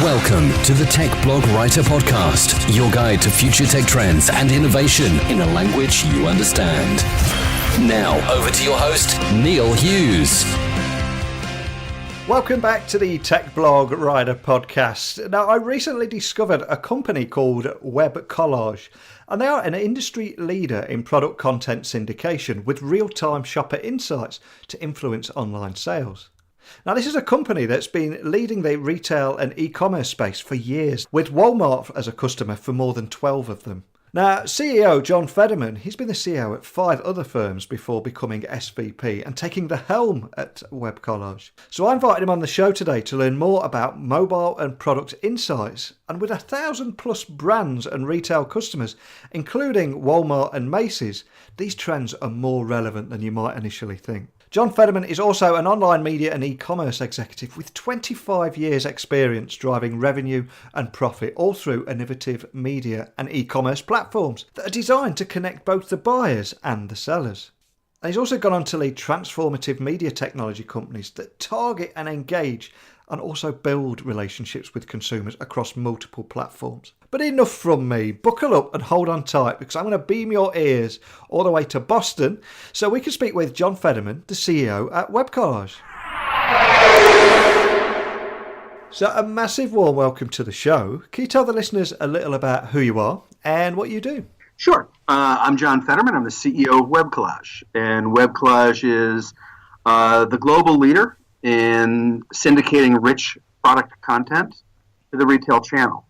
Welcome to the Tech Blog Writer Podcast, your guide to future tech trends and innovation in a language you understand. Now, over to your host, Neil Hughes. Welcome back to the Tech Blog Writer Podcast. Now, I recently discovered a company called Webcollage, and they are an industry leader in product content syndication with real-time shopper insights to influence online sales. Now, this is a company that's been leading the retail and e-commerce space for years, with Walmart as a customer for more than 12 of them. Now, CEO John Federman, he's been the CEO at 5 other firms before becoming SVP and taking the helm at Webcollage. So I invited him on the show today to learn more about mobile and product insights. And with 1,000 plus brands and retail customers, including Walmart and Macy's, these trends are more relevant than you might initially think. John Federman is also an online media and e-commerce executive with 25 years experience driving revenue and profit all through innovative media and e-commerce platforms that are designed to connect both the buyers and the sellers. And he's also gone on to lead transformative media technology companies that target and engage and also build relationships with consumers across multiple platforms. But enough from me. Buckle up and hold on tight because I'm going to beam your ears all the way to Boston so we can speak with John Federman, the CEO at Webcollage. So a massive warm welcome to the show. Can you tell the listeners a little about who you are and what you do? Sure. I'm John Federman. I'm the CEO of Webcollage. And Webcollage is the global leader in syndicating rich product content to the retail channel.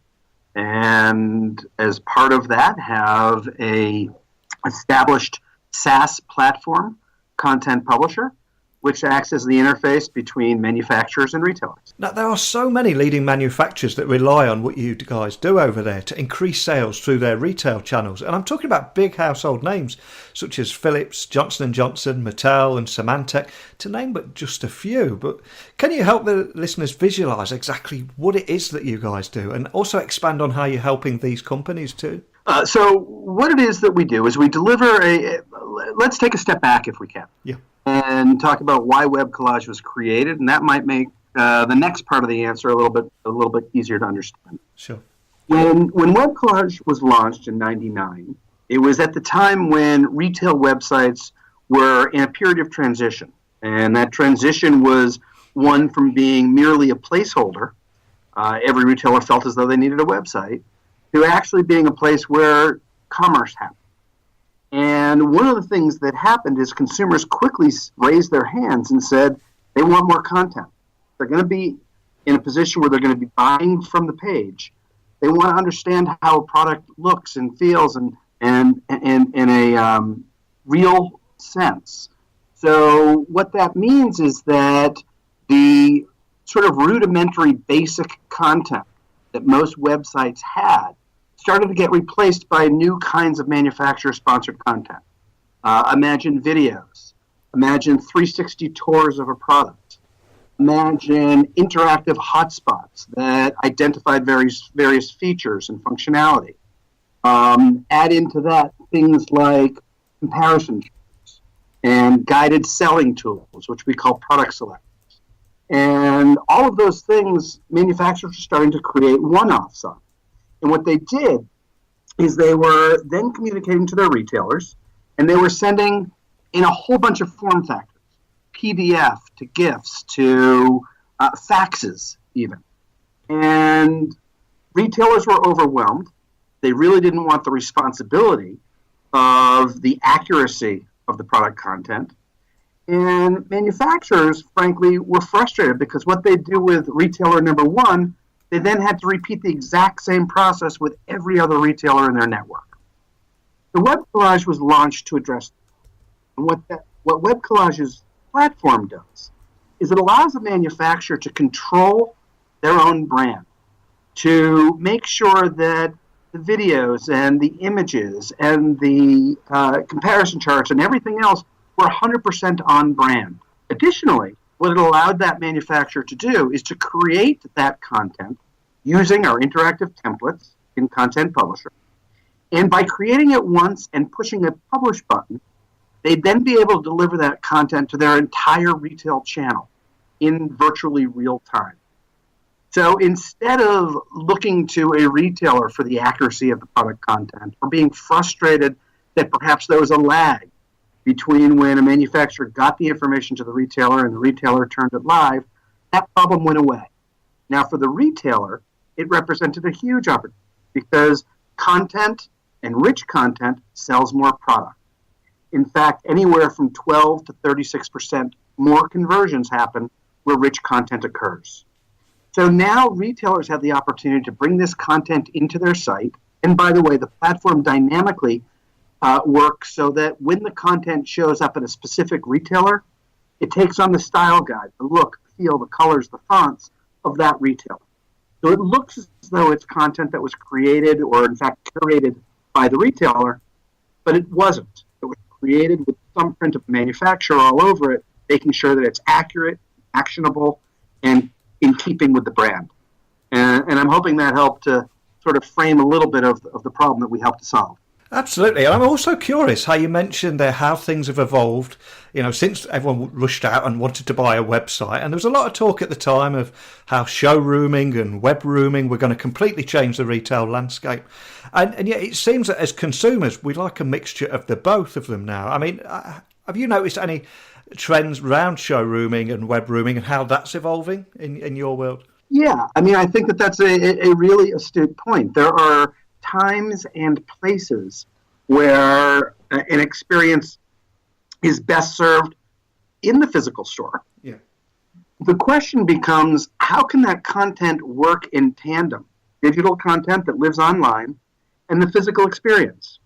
And as part of that, have a established SaaS platform, content publisher, which acts as the interface between manufacturers and retailers. Now, there are so many leading manufacturers that rely on what you guys do over there to increase sales through their retail channels. And I'm talking about big household names such as Philips, Johnson & Johnson, Mattel and Symantec, to name but just a few. But can you help the listeners visualise exactly what it is that you guys do and also expand on how you're helping these companies too? So what it is that we do is we deliver let's take a step back if we can. Yeah. And talk about why Webcollage was created, and that might make the next part of the answer a little bit easier to understand. Sure. When Webcollage was launched in '99, it was at the time when retail websites were in a period of transition, and that transition was one from being merely a placeholder. Every retailer felt as though they needed a website, to actually being a place where commerce happened. And one of the things that happened is consumers quickly raised their hands and said they want more content. They're going to be in a position where they're going to be buying from the page. They want to understand how a product looks and feels and in a real sense. So what that means is that the sort of rudimentary basic content that most websites had started to get replaced by new kinds of manufacturer-sponsored content. Imagine videos. Imagine 360 tours of a product. Imagine interactive hotspots that identified various features and functionality. Add into that things like comparison tools and guided selling tools, which we call product selectors. And all of those things, manufacturers are starting to create one-offs on. And what they did is they were then communicating to their retailers, and they were sending in a whole bunch of form factors, PDF to GIFs to faxes even. And retailers were overwhelmed. They really didn't want the responsibility of the accuracy of the product content. And manufacturers, frankly, were frustrated because what they do with retailer number one, they then had to repeat the exact same process with every other retailer in their network. The Webcollage was launched to address that. And what Webcollage's platform does is it allows a manufacturer to control their own brand, to make sure that the videos and the images and the comparison charts and everything else were 100% on brand. Additionally, what it allowed that manufacturer to do is to create that content using our interactive templates in Content Publisher. And by creating it once and pushing a publish button, they'd then be able to deliver that content to their entire retail channel in virtually real time. So instead of looking to a retailer for the accuracy of the product content or being frustrated that perhaps there was a lag between when a manufacturer got the information to the retailer and the retailer turned it live, that problem went away. Now for the retailer, it represented a huge opportunity because content and rich content sells more product. In fact, anywhere from 12 to 36% more conversions happen where rich content occurs. So now retailers have the opportunity to bring this content into their site. And by the way, the platform dynamically works so that when the content shows up at a specific retailer, it takes on the style guide, the look, the feel, the colors, the fonts of that retailer. So it looks as though it's content that was created or in fact curated by the retailer, but it wasn't. It was created with some print of the manufacturer all over it, making sure that it's accurate, actionable, and in keeping with the brand. And I'm hoping that helped to sort of frame a little bit of the problem that we helped to solve. Absolutely. And I'm also curious how you mentioned there how things have evolved, since everyone rushed out and wanted to buy a website. And there was a lot of talk at the time of how showrooming and web rooming were going to completely change the retail landscape. And yet it seems that as consumers, we like a mixture of the both of them now. I mean, have you noticed any trends around showrooming and web rooming and how that's evolving in your world? Yeah, I mean, I think that that's a really astute point. There are times and places where an experience is best served in the physical store. Yeah. The question becomes, how can that content work in tandem? Digital content that lives online and the physical experience.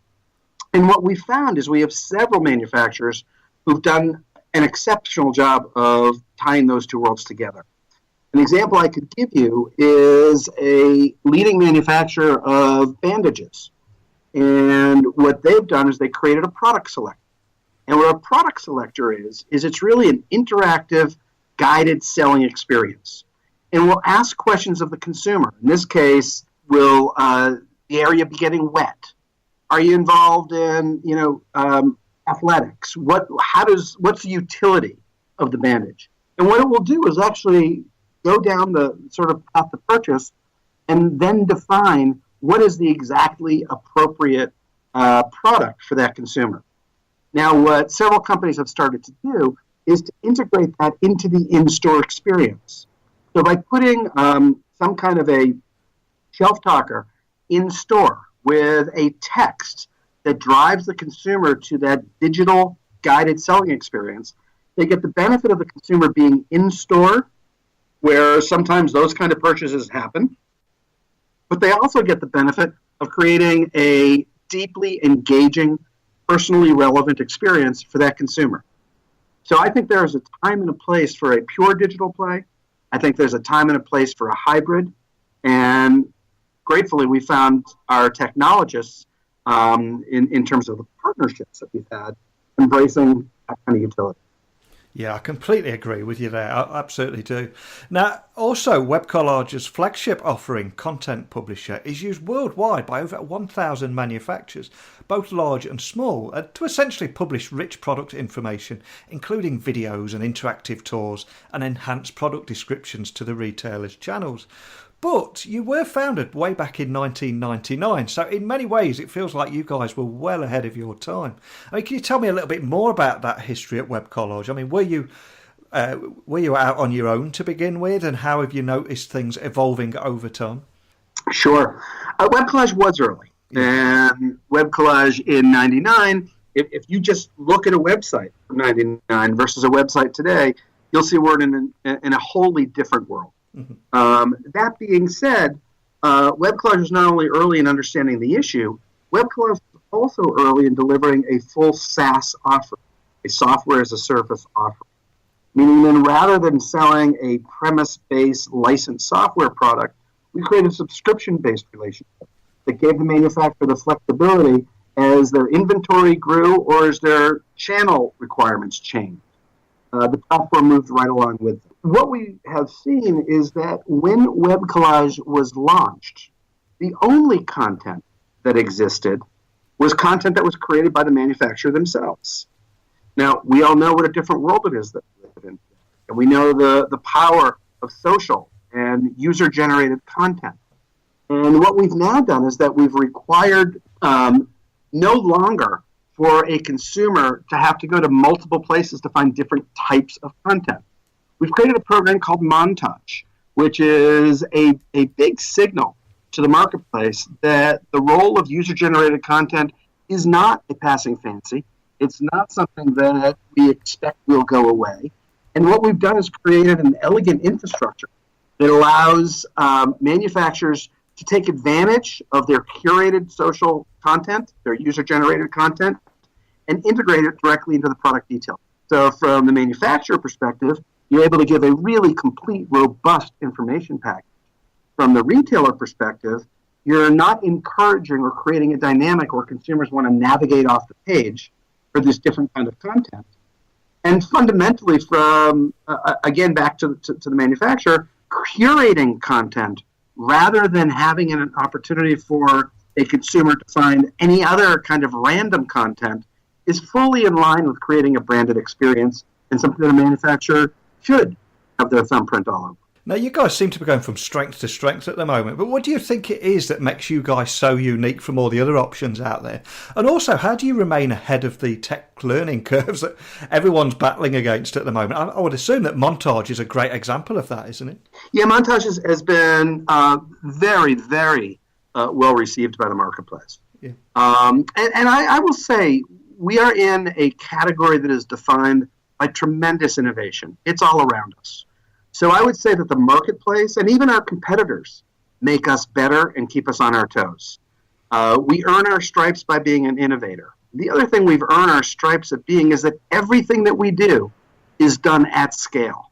And what we found is we have several manufacturers who've done an exceptional job of tying those two worlds together. An example I could give you is a leading manufacturer of bandages. And what they've done is they created a product selector. And what a product selector is it's really an interactive, guided selling experience. And we'll ask questions of the consumer. In this case, will the area be getting wet? Are you involved in, athletics? What's the utility of the bandage? And what it will do is actually go down the sort of path to purchase and then define what is the exactly appropriate product for that consumer. Now, what several companies have started to do is to integrate that into the in-store experience. So by putting some kind of a shelf talker in store with a text that drives the consumer to that digital guided selling experience, they get the benefit of the consumer being in store, where sometimes those kind of purchases happen. But they also get the benefit of creating a deeply engaging, personally relevant experience for that consumer. So I think there is a time and a place for a pure digital play. I think there's a time and a place for a hybrid. And gratefully, we found our technologists in terms of the partnerships that we've had embracing that kind of utility. Yeah, I completely agree with you there. I absolutely do. Now, also, Webcollage's flagship offering, Content Publisher, is used worldwide by over 1,000 manufacturers, both large and small, to essentially publish rich product information, including videos and interactive tours and enhanced product descriptions to the retailers' channels. But you were founded way back in 1999, so in many ways it feels like you guys were well ahead of your time. I mean, can you tell me a little bit more about that history at Webcollage? I mean, were you out on your own to begin with, and how have you noticed things evolving over time? Sure. Webcollage was early, and Webcollage in 99, if you just look at a website from 99 versus a website today, you'll see we're in a wholly different world. Mm-hmm. That being said, Webcollage was not only early in understanding the issue, Webcollage was also early in delivering a full SaaS offering, a software as a service offering. Meaning then rather than selling a premise-based licensed software product, we created a subscription-based relationship that gave the manufacturer the flexibility as their inventory grew or as their channel requirements changed. The platform moved right along with them. What we have seen is that when Webcollage was launched, the only content that existed was content that was created by the manufacturer themselves. Now, we all know what a different world it is that we live in. And we know the power of social and user-generated content. And what we've now done is that we've required no longer for a consumer to have to go to multiple places to find different types of content. We've created a program called Montage, which is a big signal to the marketplace that the role of user-generated content is not a passing fancy. It's not something that we expect will go away. And what we've done is created an elegant infrastructure that allows manufacturers to take advantage of their curated social content, their user-generated content, and integrate it directly into the product detail. So from the manufacturer perspective, you're able to give a really complete, robust information package. From the retailer perspective, you're not encouraging or creating a dynamic where consumers want to navigate off the page for this different kind of content. And fundamentally, from, again, back to the manufacturer, curating content rather than having an opportunity for a consumer to find any other kind of random content is fully in line with creating a branded experience and something that a manufacturer should have their thumbprint all over. Now, you guys seem to be going from strength to strength at the moment, but what do you think it is that makes you guys so unique from all the other options out there? And also, how do you remain ahead of the tech learning curves that everyone's battling against at the moment? I would assume that Montage is a great example of that, isn't it? Yeah, Montage has been very, very well received by the marketplace. Yeah. And I will say, we are in a category that is defined by tremendous innovation. It's all around us. So I would say that the marketplace and even our competitors make us better and keep us on our toes. We earn our stripes by being an innovator. The other thing we've earned our stripes at being is that everything that we do is done at scale,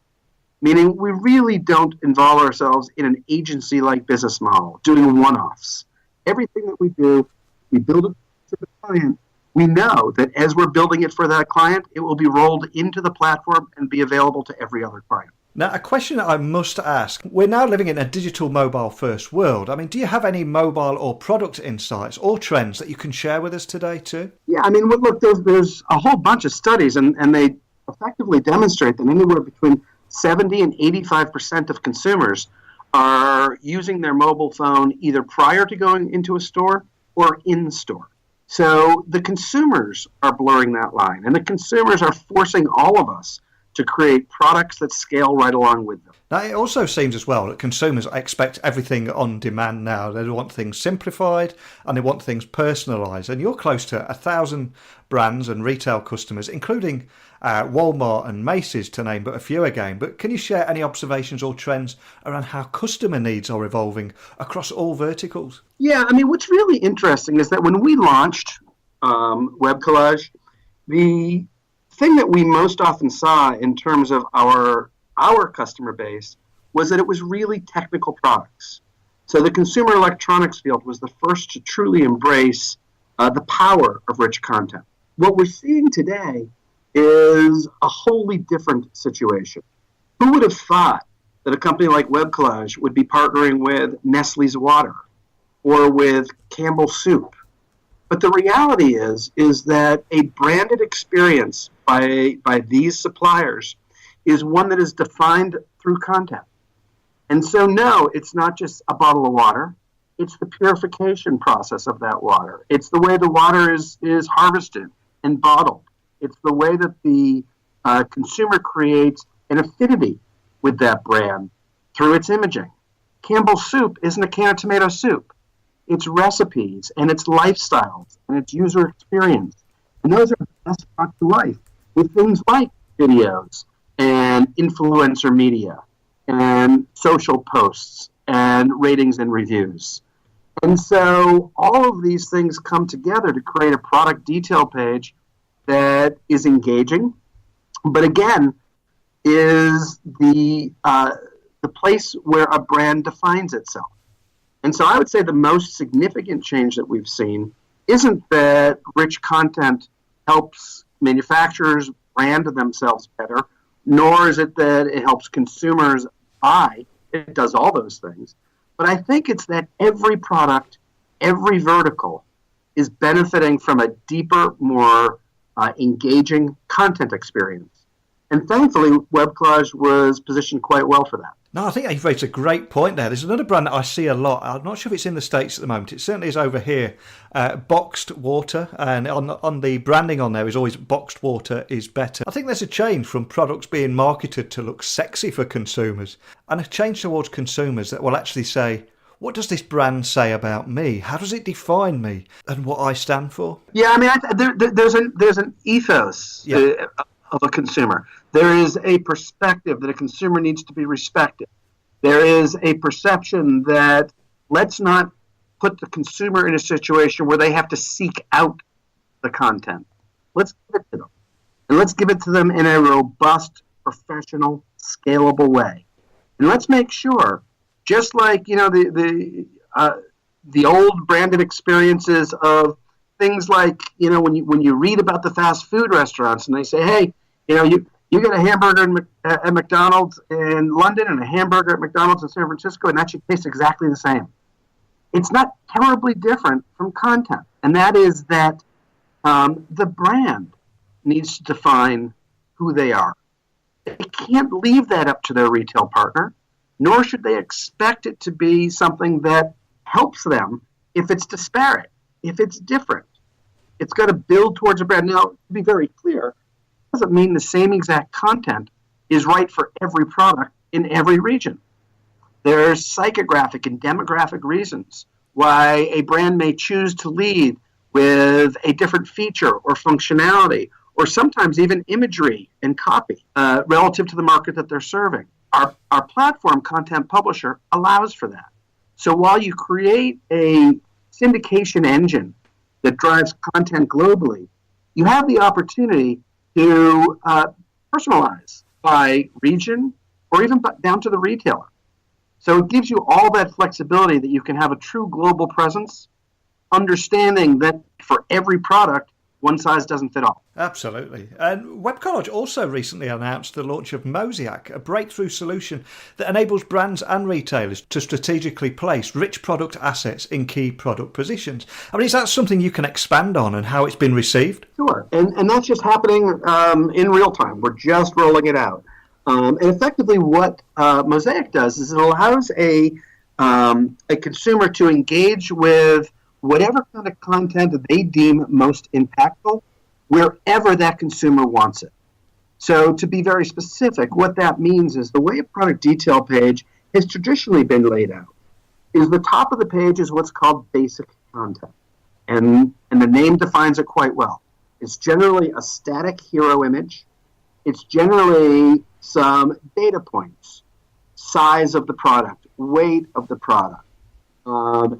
meaning we really don't involve ourselves in an agency-like business model, doing one-offs. Everything that we do, we build it for the client. We know that as we're building it for that client, it will be rolled into the platform and be available to every other client. Now, a question that I must ask. We're now living in a digital mobile first world. I mean, do you have any mobile or product insights or trends that you can share with us today too? Yeah, I mean, look, there's a whole bunch of studies, and they effectively demonstrate that anywhere between 70 and 85% of consumers are using their mobile phone either prior to going into a store or in store. So the consumers are blurring that line, and the consumers are forcing all of us to create products that scale right along with them. Now, it also seems as well that consumers expect everything on demand now. They want things simplified and they want things personalised. And you're close to 1,000 brands and retail customers, including Walmart and Macy's, to name but a few again. But can you share any observations or trends around how customer needs are evolving across all verticals? Yeah, I mean, what's really interesting is that when we launched Webcollage, the thing that we most often saw in terms of our customer base was that it was really technical products. So the consumer electronics field was the first to truly embrace the power of rich content. What we're seeing today is a wholly different situation. Who would have thought that a company like Webcollage would be partnering with Nestle's Water or with Campbell's Soup? But the reality is that a branded experience by these suppliers is one that is defined through content. And so, no, it's not just a bottle of water. It's the purification process of that water. It's the way the water is harvested and bottled. It's the way that the consumer creates an affinity with that brand through its imaging. Campbell's Soup isn't a can of tomato soup. It's recipes, and it's lifestyles, and it's user experience. And those are best brought to life with things like videos and influencer media and social posts and ratings and reviews. And so all of these things come together to create a product detail page that is engaging, but again, is the place where a brand defines itself. And so I would say the most significant change that we've seen isn't that rich content helps manufacturers brand themselves better, nor is it that it helps consumers buy. It does all those things. But I think it's that every product, every vertical is benefiting from a deeper, more engaging content experience. And thankfully, Webcollage was positioned quite well for that. No, I think you've raised a great point there. There's another brand that I see a lot. I'm not sure if it's in the States at the moment. It certainly is over here. Boxed water. And on the branding on there is always boxed water is better. I think there's a change from products being marketed to look sexy for consumers and a change towards consumers that will actually say, what does this brand say about me? How does it define me and what I stand for? Yeah, I mean, there's an ethos of a consumer. There is a perspective that a consumer needs to be respected. There is a perception that let's not put the consumer in a situation where they have to seek out the content. Let's give it to them. And let's give it to them in a robust, professional, scalable way. And let's make sure, just like, you know, the old branded experiences of things like, you know, when you read about the fast food restaurants and they say, hey, you know, you get a hamburger at McDonald's in London and a hamburger at McDonald's in San Francisco, and that should taste exactly the same. It's not terribly different from content, and that is that the brand needs to define who they are. They can't leave that up to their retail partner, nor should they expect it to be something that helps them if it's disparate, if it's different. It's got to build towards a brand. Now, to be very clear, it doesn't mean the same exact content is right for every product in every region. There's psychographic and demographic reasons why a brand may choose to lead with a different feature or functionality, or sometimes even imagery and copy relative to the market that they're serving. Our platform, Content Publisher, allows for that. So while you create a syndication engine that drives content globally, you have the opportunity to personalize by region or even down to the retailer. So it gives you all that flexibility that you can have a true global presence, understanding that for every product, one size doesn't fit all. Absolutely. And Webcollage also recently announced the launch of Mosaic, a breakthrough solution that enables brands and retailers to strategically place rich product assets in key product positions. I mean, is that something you can expand on and how it's been received? Sure. And that's just happening in real time. We're just rolling it out. And effectively what Mosaic does is it allows a consumer to engage with whatever kind of content they deem most impactful, wherever that consumer wants it. So to be very specific, what that means is the way a product detail page has traditionally been laid out is the top of the page is what's called basic content. And the name defines it quite well. It's generally a static hero image. It's generally some data points, size of the product, weight of the product,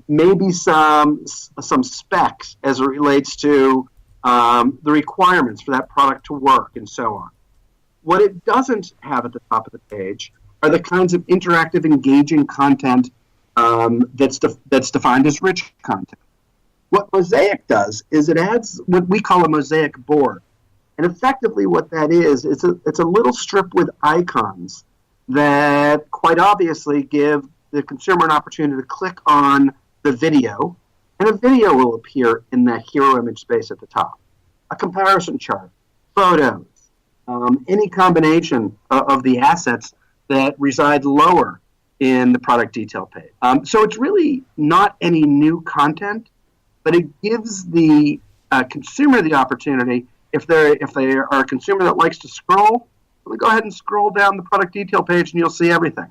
maybe some specs as it relates to the requirements for that product to work and so on. What it doesn't have at the top of the page are the kinds of interactive, engaging content that's defined as rich content. What Mosaic does is it adds what we call a Mosaic board. And effectively what that is, it's a little strip with icons that quite obviously give the consumer an opportunity to click on the video, and a video will appear in that hero image space at the top. A comparison chart, photos, any combination of the assets that reside lower in the product detail page. So it's really not any new content, but it gives the consumer the opportunity, if they are a consumer that likes to scroll, go ahead and scroll down the product detail page and you'll see everything.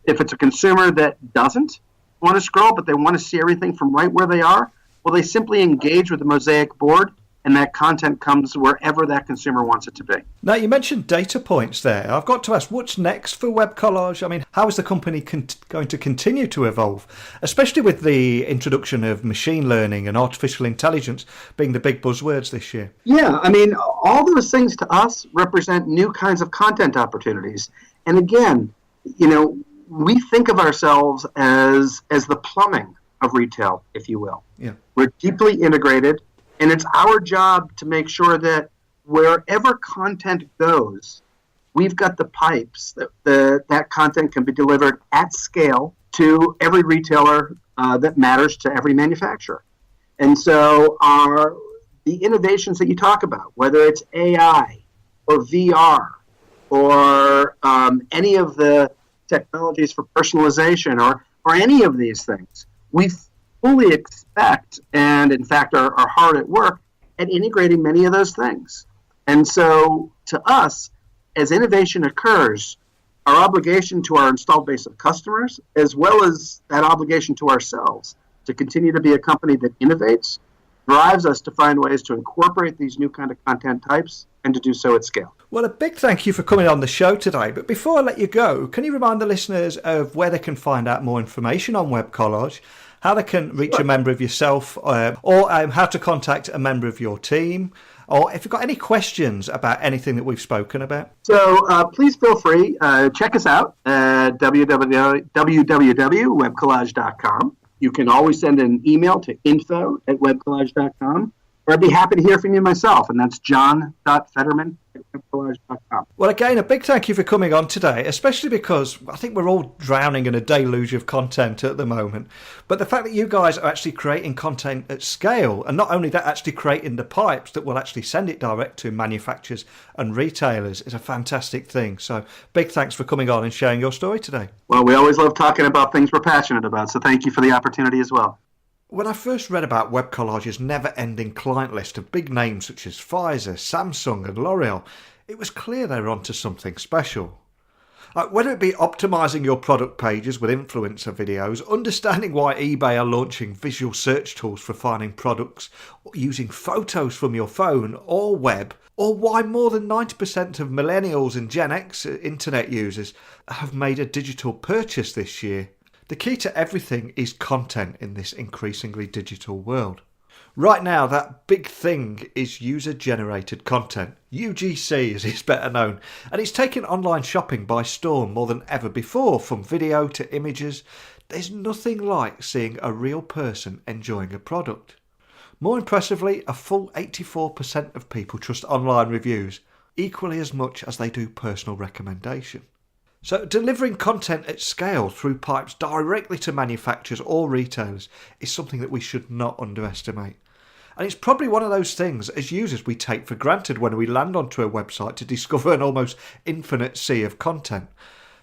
If it's a consumer that doesn't want to scroll, but they want to see everything from right where they are, well, they simply engage with the Mosaic board, and that content comes wherever that consumer wants it to be. Now, you mentioned data points there. I've got to ask, what's next for Webcollage? I mean, how is the company going to continue to evolve, especially with the introduction of machine learning and artificial intelligence being the big buzzwords this year? Yeah, I mean, all those things to us represent new kinds of content opportunities. And again, you know, we think of ourselves as the plumbing of retail, if you will. Yeah. We're deeply integrated, and it's our job to make sure that wherever content goes, we've got the pipes that content can be delivered at scale to every retailer that matters to every manufacturer. And so the innovations that you talk about, whether it's AI or VR or any of the technologies for personalization or any of these things. We fully expect and, in fact, are hard at work at integrating many of those things. And so, to us, as innovation occurs, our obligation to our installed base of customers, as well as that obligation to ourselves to continue to be a company that innovates, drives us to find ways to incorporate these new kind of content types and to do so at scale. Well, a big thank you for coming on the show today. But before I let you go, can you remind the listeners of where they can find out more information on Webcollage, how they can reach a member of yourself, or how to contact a member of your team, or if you've got any questions about anything that we've spoken about? So please feel free. Check us out at www.webcollage.com. You can always send an email to info@webcollage.com, or I'd be happy to hear from you myself, and that's john.federman@webcollage.com. Well, again, a big thank you for coming on today, especially because I think we're all drowning in a deluge of content at the moment. But the fact that you guys are actually creating content at scale, and not only that, actually creating the pipes that will actually send it direct to manufacturers and retailers is a fantastic thing. So big thanks for coming on and sharing your story today. Well, we always love talking about things we're passionate about, so thank you for the opportunity as well. When I first read about Webcollage's never-ending client list of big names such as Pfizer, Samsung and L'Oreal, it was clear they were onto something special. Whether it be optimising your product pages with influencer videos, understanding why eBay are launching visual search tools for finding products, using photos from your phone or web, or why more than 90% of millennials and Gen X internet users have made a digital purchase this year. The key to everything is content in this increasingly digital world. Right now, that big thing is user-generated content, UGC as it's better known, and it's taken online shopping by storm more than ever before, from video to images. There's nothing like seeing a real person enjoying a product. More impressively, a full 84% of people trust online reviews, equally as much as they do personal recommendation. So delivering content at scale through pipes directly to manufacturers or retailers is something that we should not underestimate. And it's probably one of those things as users we take for granted when we land onto a website to discover an almost infinite sea of content.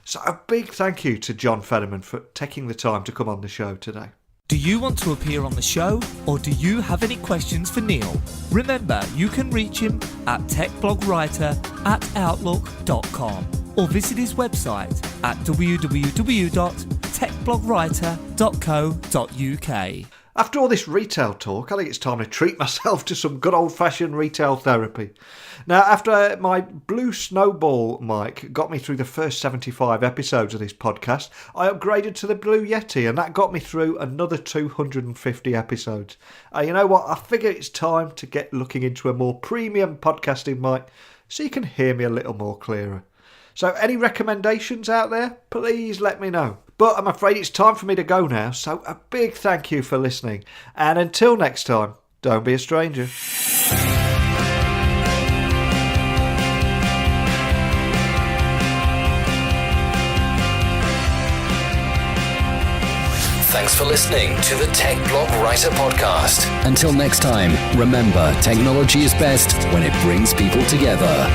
So a big thank you to John Federman for taking the time to come on the show today. Do you want to appear on the show, or do you have any questions for Neil? Remember, you can reach him at techblogwriter@outlook.com. or visit his website at www.techblogwriter.co.uk. After all this retail talk, I think it's time to treat myself to some good old-fashioned retail therapy. Now, after my Blue Snowball mic got me through the first 75 episodes of this podcast, I upgraded to the Blue Yeti, and that got me through another 250 episodes. You know what? I figure it's time to get looking into a more premium podcasting mic so you can hear me a little more clearer. So any recommendations out there, please let me know. But I'm afraid it's time for me to go now, so a big thank you for listening. And until next time, don't be a stranger. Thanks for listening to the Tech Blog Writer Podcast. Until next time, remember, technology is best when it brings people together.